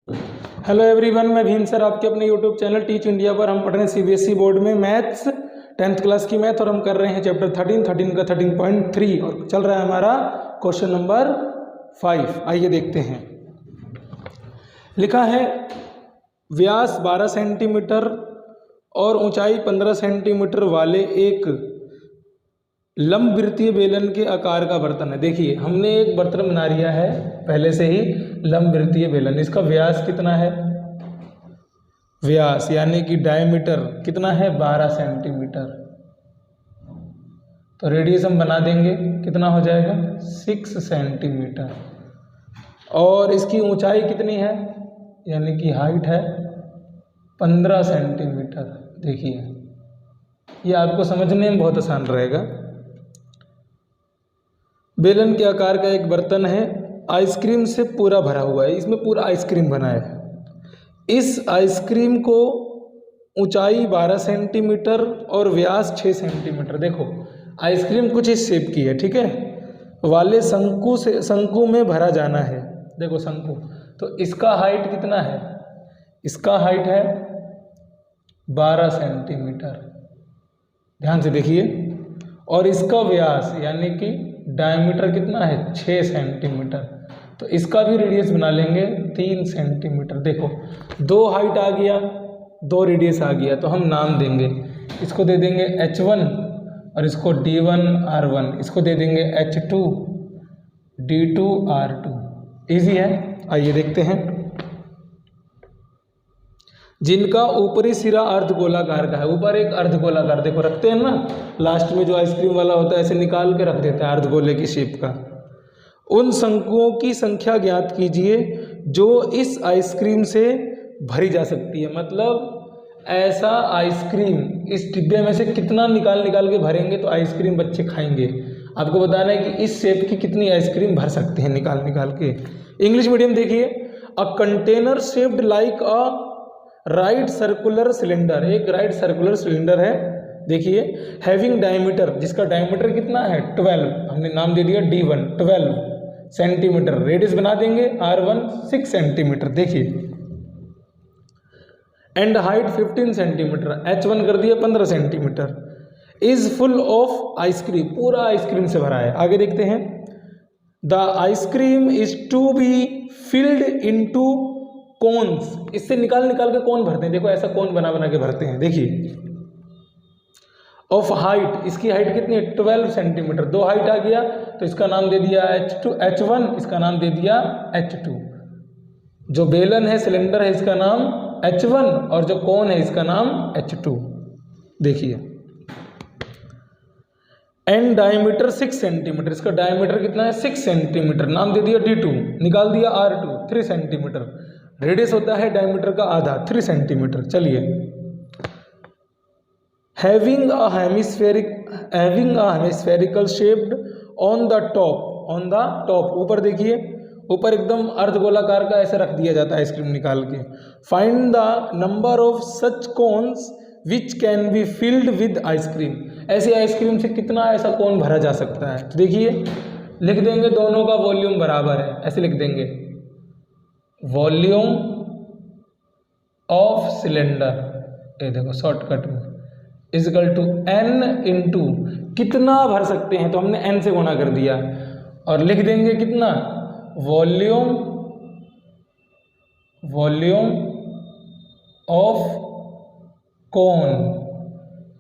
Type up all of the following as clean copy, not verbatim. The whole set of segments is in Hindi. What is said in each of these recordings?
हेलो एवरीवन, मैं भीम सर आपके अपने यूट्यूब चैनल टीच इंडिया पर हम पढ़ रहे हैं सीबीएसई बोर्ड में मैथ्स 10th क्लास की मैथ और हम कर रहे हैं चैप्टर 13 का 13.3 और चल रहा है हमारा क्वेश्चन नंबर 5। आइए देखते हैं। लिखा है व्यास 12 सेंटीमीटर और ऊंचाई 15 सेंटीमीटर वाले एक लंबवृत्तीय बेलन के आकार का बर्तन है। देखिए हमने एक बर्तन बना लिया है पहले से ही, लंबवृत्तीय बेलन। इसका व्यास कितना है? व्यास यानी कि डायमीटर कितना है? 12 सेंटीमीटर। तो रेडियस हम बना देंगे, कितना हो जाएगा? 6 सेंटीमीटर। और इसकी ऊंचाई कितनी है यानी कि हाइट है 15 सेंटीमीटर। देखिए ये आपको समझने में बहुत आसान रहेगा। बेलन के आकार का एक बर्तन है, आइसक्रीम से पूरा भरा हुआ है। इसमें पूरा आइसक्रीम बना है। इस आइसक्रीम को ऊंचाई 12 सेंटीमीटर और व्यास 6 सेंटीमीटर। देखो आइसक्रीम कुछ इस शेप की है, ठीक है, वाले शंकु में भरा जाना है। देखो शंकु, तो इसका हाइट कितना है? इसका हाइट है 12 सेंटीमीटर। ध्यान से देखिए। और इसका व्यास यानी कि डायमीटर कितना है? 6 सेंटीमीटर। तो इसका भी रेडियस बना लेंगे 3 सेंटीमीटर। देखो 2 हाइट आ गया, 2 रेडियस आ गया, तो हम नाम देंगे। इसको दे देंगे H1 और इसको D1 R1। इसको दे देंगे H2 D2 R2। इजी है। आइए देखते हैं। जिनका ऊपरी सिरा अर्धगोलाकार का है। ऊपर एक अर्धगोलाकार देखो रखते हैं ना, लास्ट में जो आइसक्रीम वाला होता है ऐसे निकाल के रख देता है अर्धगोले की शेप का। उन शंकुओं की संख्या ज्ञात कीजिए जो इस आइसक्रीम से भरी जा सकती है। मतलब ऐसा आइसक्रीम इस डिब्बे में से कितना निकाल के भरेंगे तो आइसक्रीम बच्चे खाएंगे। आपको बताना है कि इस शेप की कितनी आइसक्रीम भर सकते हैं निकाल के। इंग्लिश मीडियम देखिए, a container shaped like a right circular cylinder. एक राइट सर्कुलर सिलेंडर है, देखिए, हैविंग डायमीटर, जिसका डायमीटर कितना है? 12। हमने नाम दे दिया D1 12 सेंटीमीटर। रेडियस बना देंगे R1 6 सेंटीमीटर। देखिए एंड हाइट 15 सेंटीमीटर। H1 कर दिया 15 centimetre. Is full of ice cream, पूरा आइसक्रीम से भरा है। आगे देखते हैं। The ice cream is to be filled into cones. इससे निकाल के कौन भरते हैं? देखो ऐसा कौन बना के भरते हैं। देखिए ऑफ हाइट, इसकी हाइट कितनी है? 12 सेंटीमीटर। 2 हाइट आ गया तो इसका नाम दे दिया H1, इसका नाम दे दिया H2। जो बेलन है, सिलेंडर है, इसका नाम H1 और जो कोन है इसका नाम H2। देखिए एंड डायमीटर 6 सेंटीमीटर। इसका डायमीटर कितना है? 6 सेंटीमीटर। नाम दे दिया D2, निकाल दिया R2 3 सेंटीमीटर। रेडियस होता है डायमीटर का आधा, 3 सेंटीमीटर। चलिए having a hemispherical shaped on the top. ऊपर देखिए, ऊपर एकदम अर्धगोलाकार का ऐसे रख दिया जाता है आइसक्रीम निकाल के। Find the number of such cones which can be filled with ice cream. ऐसी आइसक्रीम से कितना ऐसा कोन भरा जा सकता है? तो देखिए लिख देंगे दोनों का वॉल्यूम बराबर है, ऐसे लिख देंगे वॉल्यूम ऑफ सिलेंडर, ये देखो शॉर्टकट में, इजिकल टू N इंटू कितना भर सकते हैं, तो हमने N से गुणा कर दिया। और लिख देंगे कितना? Volume of cone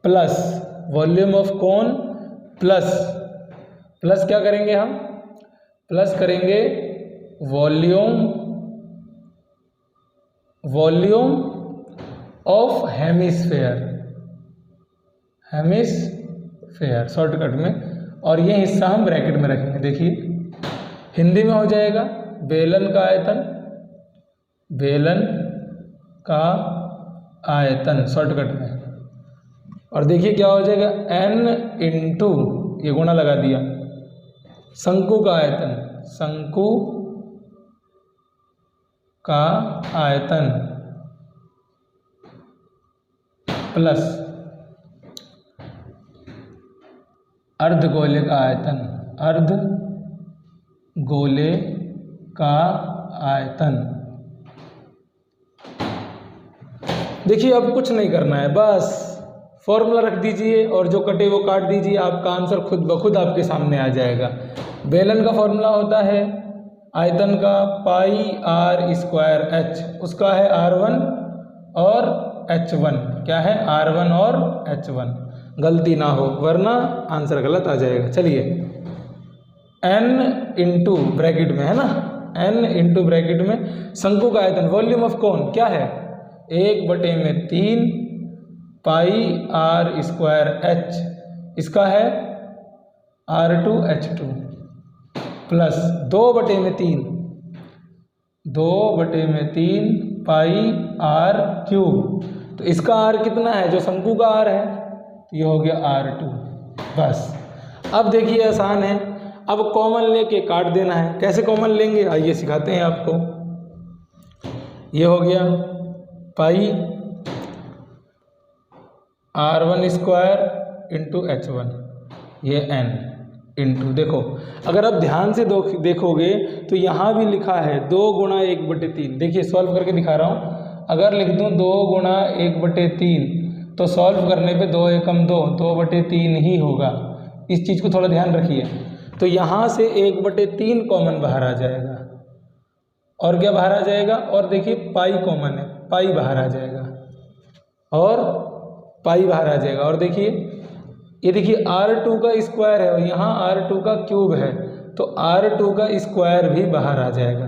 plus volume of cone plus क्या करेंगे हम? प्लस करेंगे वॉल्यूम ऑफ हेमिस्फेयर शॉर्टकट में। और ये हिस्सा हम ब्रैकेट में रखेंगे। देखिए हिंदी में हो जाएगा बेलन का आयतन शॉर्टकट में। और देखिए क्या हो जाएगा? N इंटू, ये गुणा लगा दिया, शंकु का आयतन प्लस अर्धगोले का आयतन देखिए अब कुछ नहीं करना है, बस फॉर्मूला रख दीजिए और जो कटे वो काट दीजिए, आपका आंसर खुद ब खुद आपके सामने आ जाएगा। बेलन का फॉर्मूला होता है आयतन का पाई आर स्क्वायर एच, उसका है R1 और H1, क्या है R1 और H1, गलती ना हो वरना आंसर गलत आ जाएगा। चलिए n इंटू ब्रैकेट में है ना, n इंटू ब्रैकेट में शंकु का आयतन वॉल्यूम ऑफ कोन क्या है 1/3 पाई आर स्क्वायर एच, इसका है R2H2 plus 2/3 pi are cube, तो इसका R कितना है जो शंकु का R है, तो ये हो गया R2। बस अब देखिए आसान है, अब कॉमन लेके काट देना है। कैसे कॉमन लेंगे आइए सिखाते हैं आपको। ये हो गया पाई R1 स्क्वायर इंटू H1, ये n इंटू, देखो अगर आप ध्यान से देखोगे तो यहाँ भी लिखा है 2 गुणा 1/3। देखिए सॉल्व करके दिखा रहा हूँ, अगर लिख दूँ 2 गुणा 1/3 तो सॉल्व करने पे 2 एकम 2, 2/3 ही होगा। इस चीज़ को थोड़ा ध्यान रखिए। तो यहाँ से 1/3 कॉमन बाहर आ जाएगा, और क्या बाहर आ जाएगा, और देखिए पाई कॉमन है, पाई बाहर आ जाएगा, और पाई बाहर आ जाएगा, और देखिए ये देखिए R2 का स्क्वायर है और यहाँ R2 का क्यूब है, तो R2 का स्क्वायर भी बाहर आ जाएगा।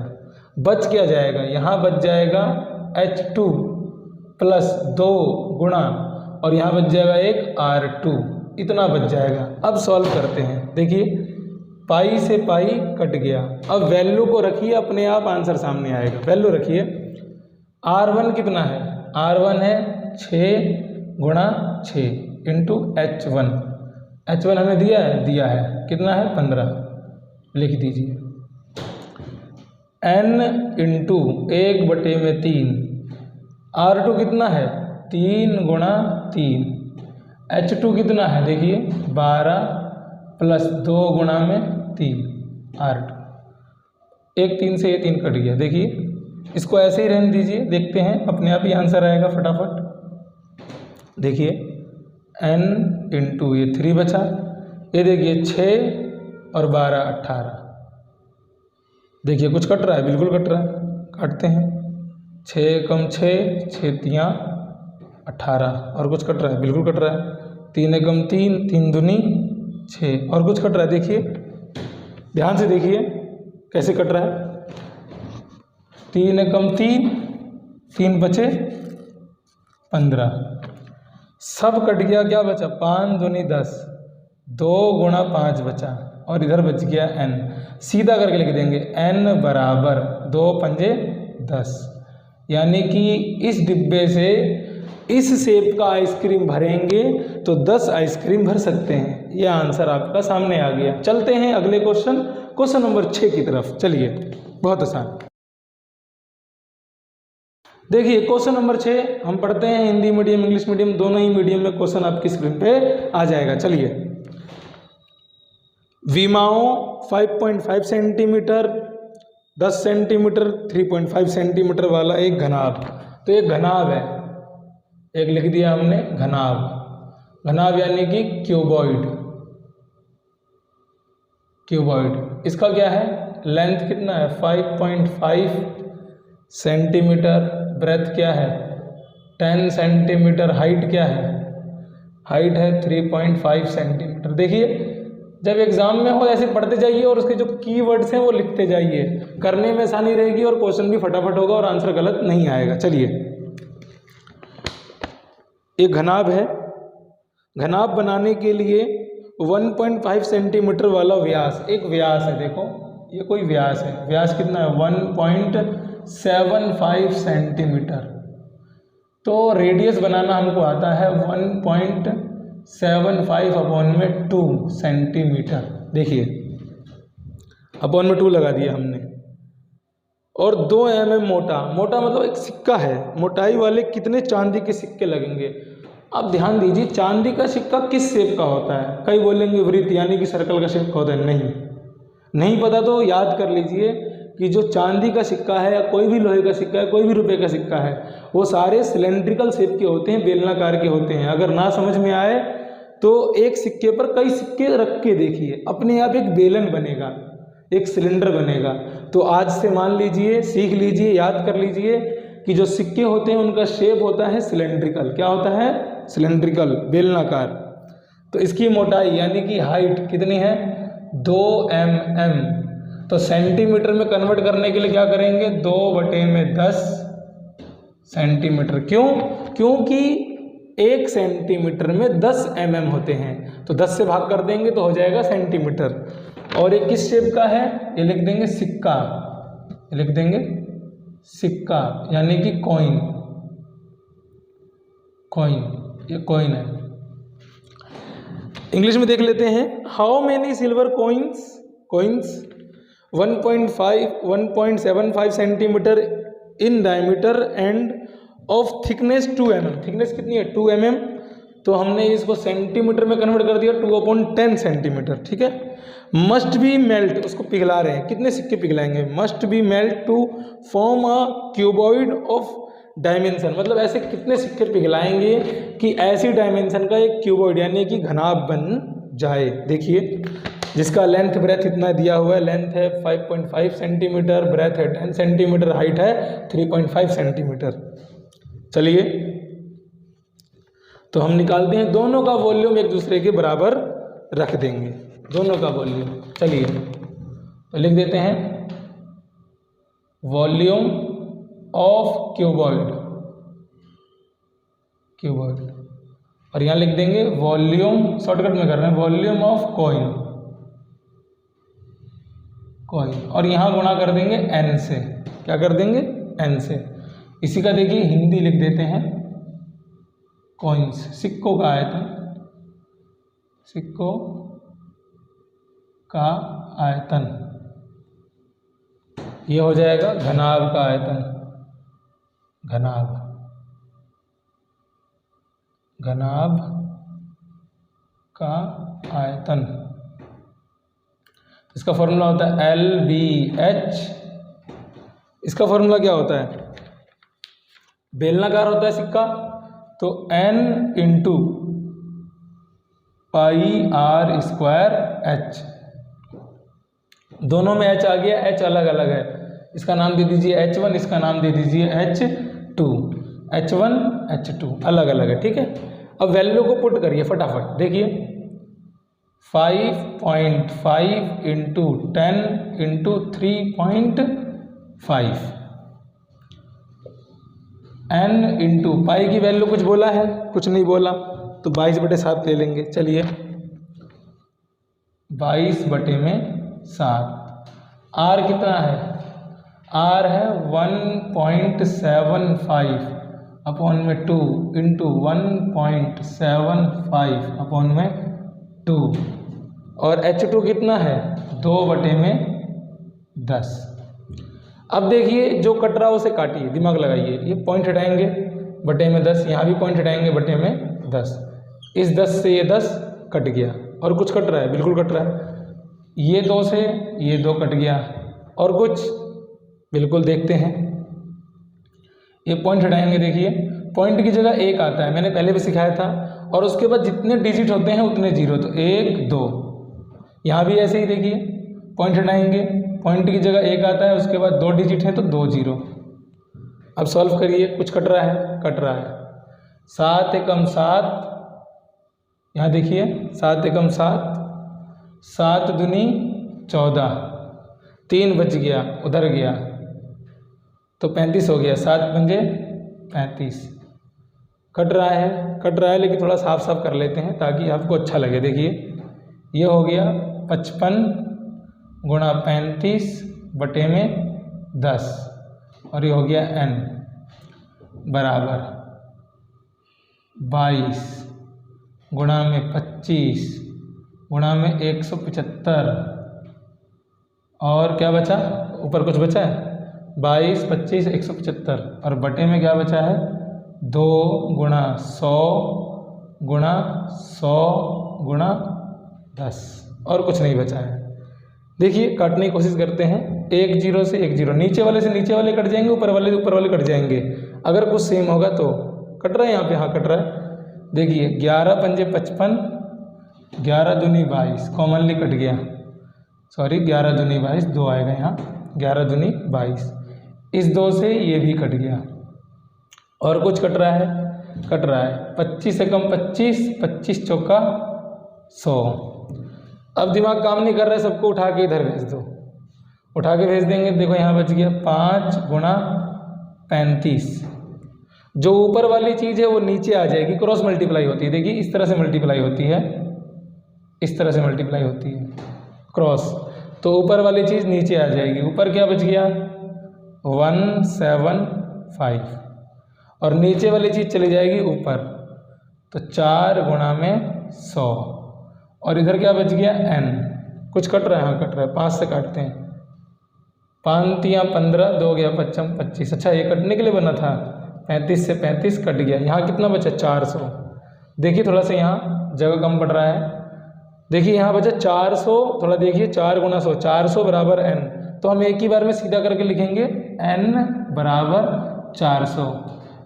बच क्या जाएगा, यहाँ बच जाएगा H2 प्लस 2 गुणा, और यहाँ बच जाएगा एक R2, इतना बच जाएगा। अब सॉल्व करते हैं। देखिए पाई से पाई कट गया, अब वैल्यू को रखिए, अपने आप आंसर सामने आएगा। वैल्यू रखिए, R1 कितना है, R1 है 6 गुणा 6 इंटू H1, H1 हमें दिया है कितना है 15, लिख दीजिए। n इंटू 1/3, R2 कितना है 3 गुणा 3, H2 कितना है देखिए 12 प्लस 2 गुणा में 3 R2, 1 3 से ये 3 कट गया। देखिए इसको ऐसे ही रहने दीजिए, देखते हैं अपने आप ही आंसर आएगा फटाफट। देखिए n इंटू ये 3 बचा, ये देखिए 6 और 12 18, देखिए कुछ कट रहा है, बिल्कुल कट रहा है, काटते हैं। 6 कम 6, 6 तियाँ 18, और कुछ कट रहा है, बिल्कुल कट रहा है। 3 एकम 3, 3 दूनी 6, और कुछ कट रहा है, देखिए ध्यान से देखिए कैसे कट रहा है। 3 एकम 3, 3 बचे 15, सब कट गया, क्या बचा 5 दूनी 10, 2 गुणा 5 बचा, और इधर बच गया n। सीधा करके लिख देंगे n बराबर 2 पंजे 10, यानी कि इस डिब्बे से इस शेप का आइसक्रीम भरेंगे तो 10 आइसक्रीम भर सकते हैं। यह आंसर आपका सामने आ गया। चलते हैं अगले क्वेश्चन, क्वेश्चन नंबर 6 की तरफ। चलिए, बहुत आसान। देखिए क्वेश्चन नंबर 6 हम पढ़ते हैं, हिंदी मीडियम इंग्लिश मीडियम दोनों ही मीडियम में क्वेश्चन आपकी स्क्रीन पे आ जाएगा। चलिए, विमाओं 5.5 सेंटीमीटर, 10 सेंटीमीटर, 3.5 सेंटीमीटर वाला एक घनाभ, तो एक घनाभ है, एक लिख दिया हमने घनाभ। घनाभ यानी कि क्यूबॉइड, क्यूबॉइड। इसका क्या है, लेंथ कितना है 5.5 सेंटीमीटर, ब्रेथ क्या है 10 सेंटीमीटर, हाइट क्या है, हाइट है 3.5 सेंटीमीटर। देखिए जब एग्जाम में हो ऐसे पढ़ते जाइए और उसके जो कीवर्ड्स हैं वो लिखते जाइए, करने में आसानी रहेगी और क्वेश्चन भी फटाफट होगा और आंसर गलत नहीं आएगा। चलिए, एक घनाभ है, घनाभ बनाने के लिए 1.5 सेंटीमीटर वाला व्यास, एक व्यास है, देखो ये कोई व्यास है, व्यास कितना है 1.75 सेंटीमीटर, तो रेडियस बनाना हमको आता है 1.75 अपॉन में 2 सेंटीमीटर। देखिए अपॉन में 2 लगा दिया हमने, और 2 mm मोटा, मोटा मतलब एक सिक्का है, मोटाई वाले कितने चांदी के सिक्के लगेंगे। अब ध्यान दीजिए चांदी का सिक्का किस शेप का होता है, कई बोलेंगे वृत्त यानी कि सर्कल का शेप का होता है, नहीं पता तो याद कर लीजिए कि जो चांदी का सिक्का है या कोई भी लोहे का सिक्का है, कोई भी रुपए का सिक्का है, वो सारे सिलेंड्रिकल शेप के होते हैं, बेलनाकार के होते हैं। अगर ना समझ में आए तो एक सिक्के पर कई सिक्के रख के देखिए, अपने आप एक बेलन बनेगा, एक सिलेंडर बनेगा। तो आज से मान लीजिए, सीख लीजिए, याद कर लीजिए कि जो सिक्के होते हैं उनका शेप होता है सिलेंड्रिकल। क्या होता है? सिलेंड्रिकल, बेलनाकार। तो इसकी मोटाई यानी कि हाइट कितनी है? 2 mm। तो सेंटीमीटर में कन्वर्ट करने के लिए क्या करेंगे? 2/10 सेंटीमीटर। क्यों? क्योंकि 1 सेंटीमीटर में 10 mm होते हैं, तो 10 से भाग कर देंगे तो हो जाएगा सेंटीमीटर। और ये किस शेप का है? ये लिख देंगे सिक्का, लिख देंगे सिक्का यानी कि कॉइन। कॉइन, ये कॉइन है। इंग्लिश में देख लेते हैं। How many silver coins 1.75 centimetre in diameter end of thickness 2 mm। Thickness कितनी है? 2 mm। तो हमने इसको सेंटीमीटर में कन्वर्ट कर दिया, 2/10 सेंटीमीटर। ठीक है। मस्ट बी मेल्ट, उसको पिघला रहे हैं। कितने सिक्के पिघलाएंगे? Must be melt to form a cuboid of dimension. मतलब ऐसे कितने सिक्के पिघलाएंगे कि ऐसी डायमेंशन का एक क्यूबॉइड यानी कि घनाभ बन जाए। देखिए, जिसका लेंथ ब्रेथ इतना दिया हुआ है, लेंथ है 5.5 सेंटीमीटर, ब्रेथ है 10 सेंटीमीटर, हाइट है 3.5 सेंटीमीटर। चलिए, तो हम निकालते हैं, दोनों का वॉल्यूम एक दूसरे के बराबर रख देंगे, दोनों का वॉल्यूम। चलिए, तो लिख देते हैं वॉल्यूम ऑफ क्यूबॉइड, और यहाँ लिख देंगे वॉल्यूम, शॉर्टकट में कर रहे हैं, वॉल्यूम ऑफ कॉइन, और यहाँ गुणा कर देंगे n से। क्या कर देंगे? n से। इसी का देखिए हिंदी लिख देते हैं कॉइन्स, सिक्कों का आयतन, सिक्कों का आयतन। ये हो जाएगा घनाभ का आयतन, घनाभ का आयतन। इसका फॉर्मूला होता है LBH। इसका फॉर्मूला क्या होता है? बेलनाकार होता है सिक्का, तो n × πr²h। दोनों में h आ गया, h अलग अलग है। इसका नाम दे दीजिए h1, इसका नाम दे दीजिए h2। h1 h2 अलग अलग है। ठीक है। अब वैल्यू को पुट करिए फटाफट। देखिए 5.5 × 10 × 3.5 n × पाई की वैल्यू कुछ बोला है? कुछ नहीं बोला, तो 22/7 ले लेंगे। चलिए, 22/7। r कितना है? r है 1.75 अपॉन में 2 × 1.75 अपॉन में 2, और h2 कितना है? 2/10। अब देखिए, जो कट रहा है उसे काटिए, दिमाग लगाइए। ये पॉइंट हटाएंगे, बटे में 10, यहाँ भी पॉइंट हटाएंगे, बटे में 10। इस 10 से ये 10 कट गया, और कुछ कट रहा है? बिल्कुल कट रहा है। ये 2 से ये 2 कट गया, और कुछ? बिल्कुल देखते हैं। ये पॉइंट हटाएंगे, देखिए पॉइंट की जगह 1 आता है, मैंने पहले भी सिखाया था, और उसके बाद जितने डिजिट होते हैं उतने जीरो, तो 1 2। यहाँ भी ऐसे ही देखिए, पॉइंट हटाएंगे, पॉइंट की जगह 1 आता है, उसके बाद 2 डिजिट है तो 2 0। अब सॉल्व करिए, कुछ कट रहा है? कट रहा है। 7 × 7, यहाँ देखिए 7 × 7, 7 दूनी 14, 3 बच गया, उधर गया तो 35 हो गया, 7 पंजे 35। कट रहा है, लेकिन थोड़ा साफ साफ कर लेते हैं ताकि आपको अच्छा लगे। देखिए, ये हो गया 55 × 35 बटे में 10, और ये हो गया n बराबर 22 गुणा में 25 गुणा में 175, और क्या बचा? ऊपर कुछ बचा है? 22 25 175, और बटे में क्या बचा है? 2 × 100 × 100 × 10, और कुछ नहीं बचा है। देखिए काटने की कोशिश करते हैं, 1 0 से 1 0, नीचे वाले से नीचे वाले कट जाएंगे, ऊपर वाले से ऊपर वाले कट जाएंगे। अगर कुछ सेम होगा तो कट रहा है यहाँ पे, हाँ कट रहा है। देखिए 11 पंजे 55, 11 दूनी 22, कॉमनली कट गया, सॉरी 11 दूनी 22, 2 आएगा यहाँ, 11 दूनी 22, इस 2 से ये भी कट गया। और कुछ कट रहा है? कट रहा है 25 से कम 25, 25 चौका 100। अब दिमाग काम नहीं कर रहा है, सबको उठा के इधर भेज दो, उठा के भेज देंगे। देखो यहाँ बच गया 5 गुणा 35, जो ऊपर वाली चीज़ है वो नीचे आ जाएगी, क्रॉस मल्टीप्लाई होती है। देखिए इस तरह से मल्टीप्लाई होती है, इस तरह से मल्टीप्लाई होती है क्रॉस, तो ऊपर वाली चीज़ नीचे आ जाएगी। ऊपर क्या बच गया 175, और नीचे वाली चीज़ चली जाएगी ऊपर, तो 4 गुणा में 100, और इधर क्या बच गया n। कुछ कट रहा है? हाँ कट रहा है, 5 से काटते हैं, 5 तियाँ 15, 2 गया 5 25। अच्छा ये कटने के लिए बना था, 35 से 35 कट गया। यहाँ कितना बचा 400। देखिए थोड़ा सा यहाँ जगह कम पड़ रहा है, देखिए यहाँ बचा 400, थोड़ा देखिए 4 गुणा 100, 400 बराबर n, तो हम एक ही बार में सीधा करके लिखेंगे n बराबर 400।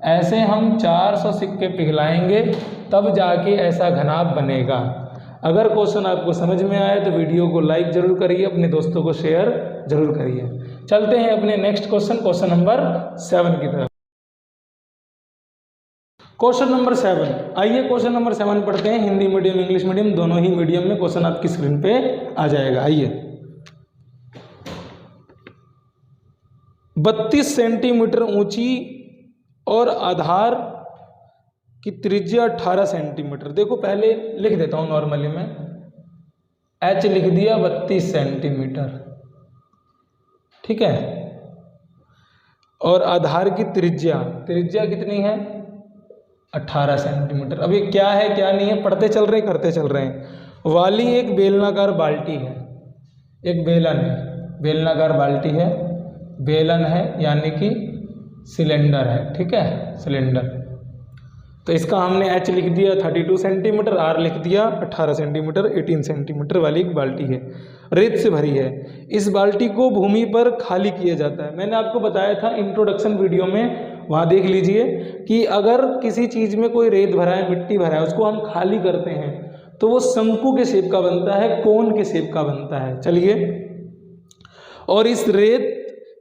ऐसे हम 400 सिक्के पिघलाएंगे तब जाके ऐसा घनाभ बनेगा। अगर क्वेश्चन आपको समझ में आए तो वीडियो को लाइक जरूर करिए, अपने दोस्तों को शेयर जरूर करिए। चलते हैं अपने नेक्स्ट क्वेश्चन, क्वेश्चन नंबर 7 की तरफ। क्वेश्चन नंबर 7, आइए क्वेश्चन नंबर 7 पढ़ते हैं। हिंदी मीडियम इंग्लिश मीडियम दोनों ही मीडियम में क्वेश्चन आपकी स्क्रीन पे आ जाएगा। आइए 32 सेंटीमीटर ऊंची और आधार की त्रिज्या 18 सेंटीमीटर। देखो पहले लिख देता हूँ नॉर्मली में, h लिख दिया 32 सेंटीमीटर, ठीक है, और आधार की त्रिज्या, त्रिज्या कितनी है 18 सेंटीमीटर। अब ये क्या है क्या नहीं है पढ़ते चल रहे करते चल रहे हैं। वाली एक बेलनाकार बाल्टी है, एक बेलन है, बेलनाकार बाल्टी है, बेलन है यानी कि सिलेंडर है, ठीक है सिलेंडर। तो इसका हमने h लिख दिया 32 सेंटीमीटर, r लिख दिया 18 सेंटीमीटर, 18 सेंटीमीटर वाली एक बाल्टी है, रेत से भरी है। इस बाल्टी को भूमि पर खाली किया जाता है। मैंने आपको बताया था इंट्रोडक्शन वीडियो में, वहाँ देख लीजिए कि अगर किसी चीज़ में कोई रेत भरा है, मिट्टी भरा है, उसको हम खाली करते हैं तो वो शंकु के शेप का बनता है, कोन के शेप का बनता है। चलिए, और इस रेत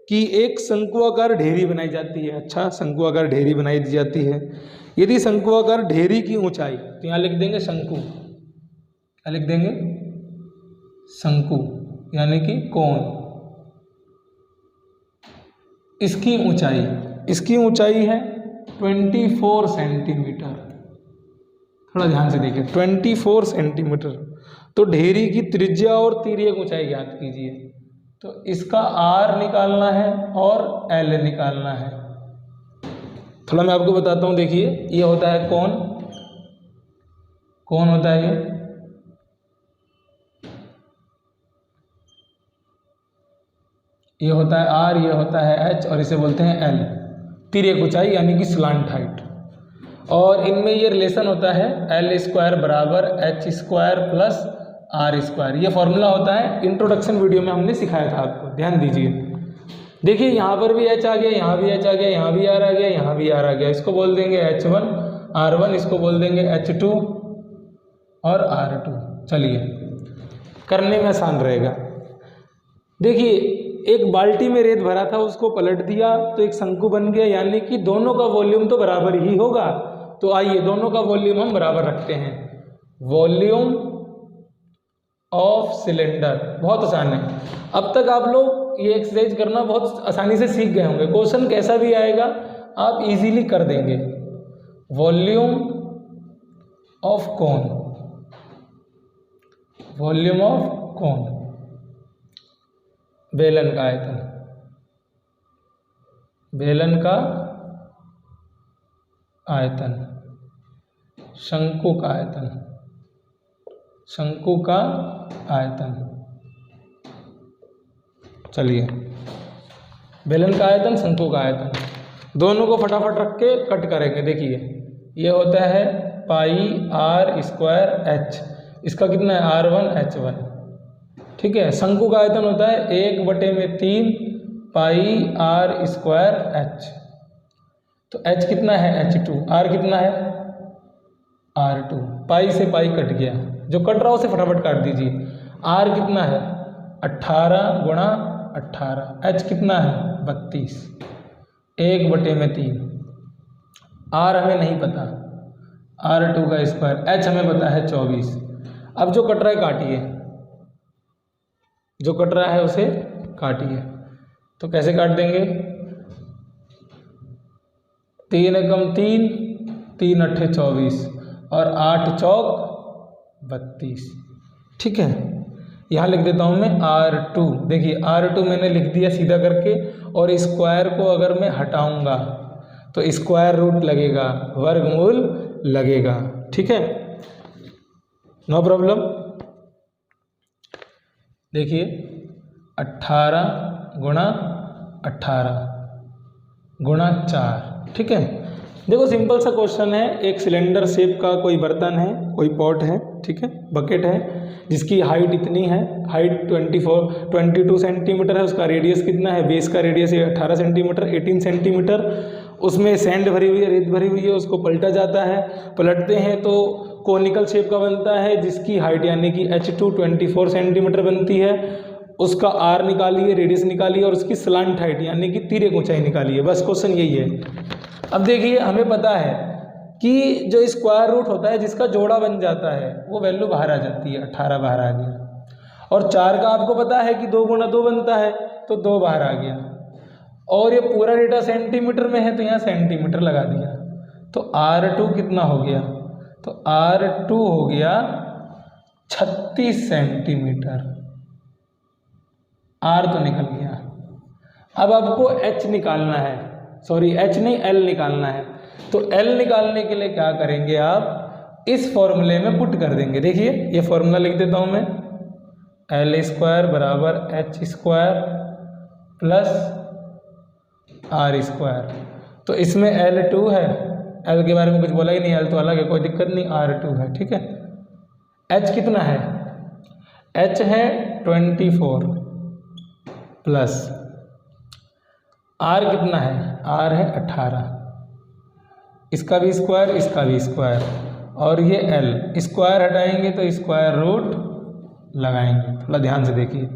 की एक शंकुआकार ढेरी बनाई जाती है। अच्छा, शंकुआकार ढेरी बनाई जाती है। यदि शंकुआकार ढेरी की ऊंचाई, तो यहाँ लिख देंगे शंकु, क्या लिख देंगे शंकु यानी कि कोन। इसकी ऊंचाई है 24 सेंटीमीटर। थोड़ा ध्यान से देखिए 24 सेंटीमीटर। तो ढेरी की त्रिज्या और तिर्यक ऊंचाई ज्ञात कीजिए। तो इसका r निकालना है और l निकालना है। थोड़ा मैं आपको बताता हूँ, देखिए ये होता है कोन, कोन होता है ये होता है r, ये होता है h, और इसे बोलते हैं l, तिर्यक ऊंचाई यानी कि स्लांट हाइट। और इनमें ये रिलेशन होता है l स्क्वायर बराबर h square plus r square. ये फॉर्मूला होता है, इंट्रोडक्शन वीडियो में हमने सिखाया था आपको, ध्यान दीजिए। देखिए यहाँ पर भी h आ गया, यहाँ भी h आ गया, यहाँ भी r आ गया, यहाँ भी r आ गया। इसको बोल देंगे h1 r1, इसको बोल देंगे h2 और r2। चलिए, करने में आसान रहेगा। देखिए एक बाल्टी में रेत भरा था, उसको पलट दिया तो एक शंकु बन गया, यानी कि दोनों का वॉल्यूम तो बराबर ही होगा। तो आइए दोनों का वॉल्यूम हम बराबर रखते हैं। वॉल्यूम ऑफ सिलेंडर, बहुत आसान है। अब तक आप लोग ये एक्सरसाइज करना बहुत आसानी से सीख गए होंगे। क्वेश्चन कैसा भी आएगा आप इजीली कर देंगे। Volume of cone, volume of cone, बेलन का आयतन, बेलन का आयतन, शंकु का आयतन, शंकु का आयतन। चलिए, बेलन का आयतन, शंकु का आयतन, दोनों को फटाफट रख के कट करेंगे। देखिए ये होता है पाई r स्क्वायर h, इसका कितना है r1 h1, ठीक है। शंकु का आयतन होता है 1/3 पाई आर स्क्वायर एच। तो h कितना है h2, r कितना है r2। पाई से पाई कट गया, जो कट रहा हो उसे फटाफट काट दीजिए। r कितना है 18 गुणा 18, h कितना है 32, 1/3। r हमें नहीं पता, r2 का स्क्वायर, h हमें पता है 24। अब जो कट रहा है काटिए, जो कट रहा है उसे काटिए। तो कैसे काट देंगे, 3 एकम 3, 3 अट्ठे 24 और 8 चौक 32। ठीक है, यहाँ लिख देता हूँ मैं R2। देखिए R2 मैंने लिख दिया सीधा करके, और स्क्वायर को अगर मैं हटाऊंगा तो स्क्वायर रूट लगेगा, वर्गमूल लगेगा। ठीक है, नो प्रॉब्लम। देखिए 18 गुणा 18 गुणा 4। ठीक है, देखो सिंपल सा क्वेश्चन है। एक सिलेंडर शेप का कोई बर्तन है, कोई पॉट है, ठीक है, बकेट है, जिसकी हाइट इतनी है, हाइट 22 सेंटीमीटर है, उसका रेडियस कितना है, बेस का रेडियस है 18 सेंटीमीटर, 18 सेंटीमीटर। उसमें सैंड भरी हुई है, रेत भरी हुई है, उसको पलटा जाता है, पलटते हैं तो कोनिकल शेप का बनता है, जिसकी हाइट यानी कि H2 24 सेंटीमीटर बनती है। उसका R निकालिए, रेडियस निकालिए, और उसकी स्लांट हाइट यानी कि तिर्यक ऊंचाई निकालिए। बस क्वेश्चन यही है। अब देखिए हमें पता है कि जो स्क्वायर रूट होता है जिसका जोड़ा बन जाता है वो वैल्यू बाहर आ जाती है, 18 बाहर आ गया। और 4 का आपको पता है कि 2 गुणा 2 बनता है, तो 2 बाहर आ गया। और ये पूरा डेटा सेंटीमीटर में है तो यहाँ सेंटीमीटर लगा दिया। तो R2 कितना हो गया, तो R2 हो गया 36 सेंटीमीटर। R तो निकल गया। अब आपको H निकालना है, सॉरी H नहीं L निकालना है। तो L निकालने के लिए क्या करेंगे, आप इस फॉर्मूले में पुट कर देंगे। देखिए ये फॉर्मूला लिख देता हूँ मैं, L स्क्वायर बराबर H square plus R square. तो इसमें L2 है, L के बारे में कुछ बोला ही नहीं, L तो अलग है, कोई दिक्कत नहीं, R2 है। ठीक है, H कितना है, H है 24 प्लस R कितना है, R है 18, इसका भी स्क्वायर, इसका भी स्क्वायर, और ये L स्क्वायर हटाएंगे तो स्क्वायर रूट लगाएंगे। थोड़ा ध्यान से देखिए,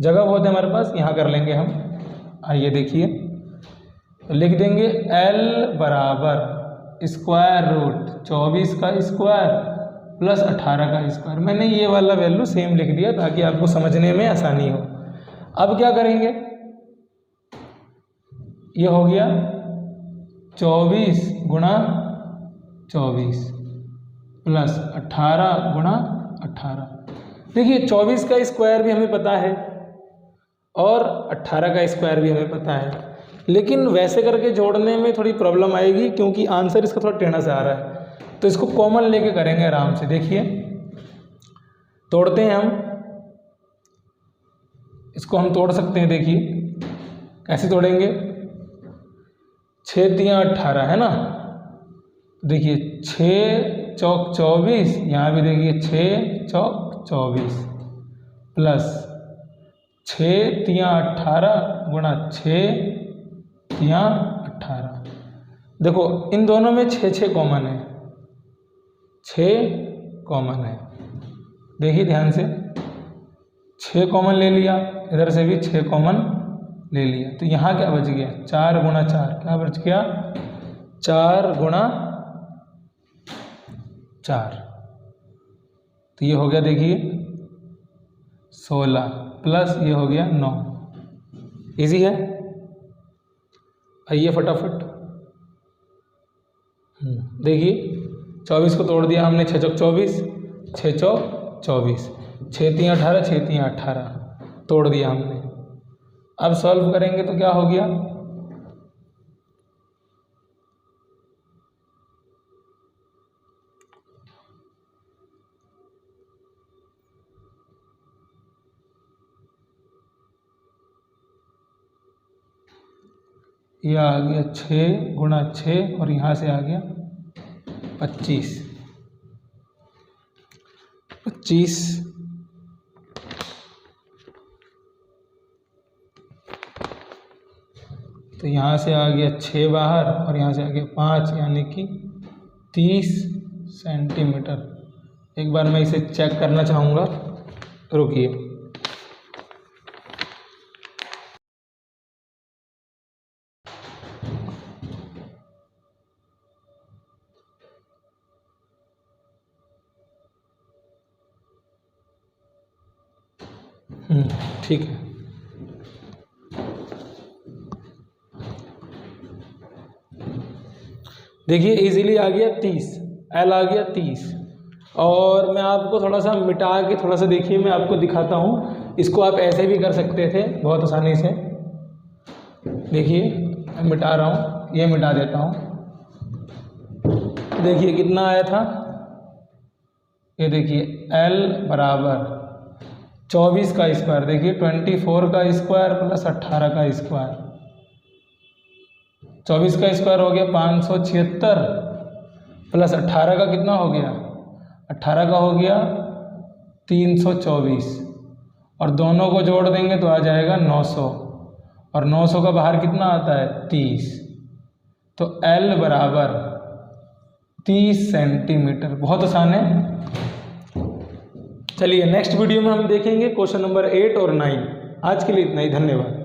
जगह बहुत है हमारे पास, यहाँ कर लेंगे हम। आइए देखिए, लिख देंगे L बराबर स्क्वायर रूट 24 का स्क्वायर प्लस 18 का स्क्वायर। मैंने ये वाला वैल्यू सेम लिख दिया ताकि आपको समझने में आसानी हो। अब क्या करेंगे, ये हो गया 24 गुणा 24 प्लस 18 गुणा 18। देखिए 24 का स्क्वायर भी हमें पता है और 18 का स्क्वायर भी हमें पता है, लेकिन वैसे करके जोड़ने में थोड़ी प्रॉब्लम आएगी क्योंकि आंसर इसका थोड़ा टेढ़ा से आ रहा है। तो इसको कॉमन लेके करेंगे आराम से। देखिए तोड़ते हैं हम, इसको हम तोड़ सकते हैं। देखिए कैसे तोड़ेंगे, 6 तियाँ 18 है ना, देखिए 6 चौक 24, यहाँ भी देखिए 6 चौक 24 प्लस 6 तियाँ 18 गुणा 6 तियाँ 18। देखो इन दोनों में 6 कॉमन है, 6 कॉमन है। देखिए ध्यान से, 6 कॉमन ले लिया, इधर से भी 6 कॉमन ले लिया, तो यहाँ क्या बच गया, 4 गुणा 4, क्या बच गया 4 गुणा 4। तो ये हो गया देखिए 16 प्लस ये हो गया 9। इजी है, आइए फटाफट। देखिए 24 को तोड़ दिया हमने, 6 चौक 24, 6 चौक 24, 6 तियाँ 18, 6 तियाँ 18 तोड़ दिया हमने। अब सॉल्व करेंगे तो क्या हो गया, यह आ गया 6 गुणा 6 और यहाँ से आ गया 25। 25 तो यहाँ से आ गया 6 बाहर और यहाँ से आ गया 5, यानी कि 30 सेंटीमीटर। एक बार मैं इसे चेक करना चाहूँगा, रुकिए। ठीक है। देखिए इजीली आ गया 30, एल आ गया 30। और मैं आपको थोड़ा सा मिटा के थोड़ा सा देखिए, मैं आपको दिखाता हूँ। इसको आप ऐसे भी कर सकते थे बहुत आसानी से। देखिए मैं मिटा रहा हूँ, ये मिटा देता हूँ। देखिए कितना आया था, ये देखिए L बराबर 24 का स्क्वायर। देखिए 24 का स्क्वायर प्लस 18 का स्क्वायर, 24 का स्क्वायर हो गया 576 प्लस 18 का कितना हो गया, 18 का हो गया 324, और दोनों को जोड़ देंगे तो आ जाएगा 900, और 900 का बाहर कितना आता है 30। तो L बराबर 30 सेंटीमीटर। बहुत आसान है। चलिए नेक्स्ट वीडियो में हम देखेंगे क्वेश्चन नंबर 8 और 9। आज के लिए इतना ही, धन्यवाद।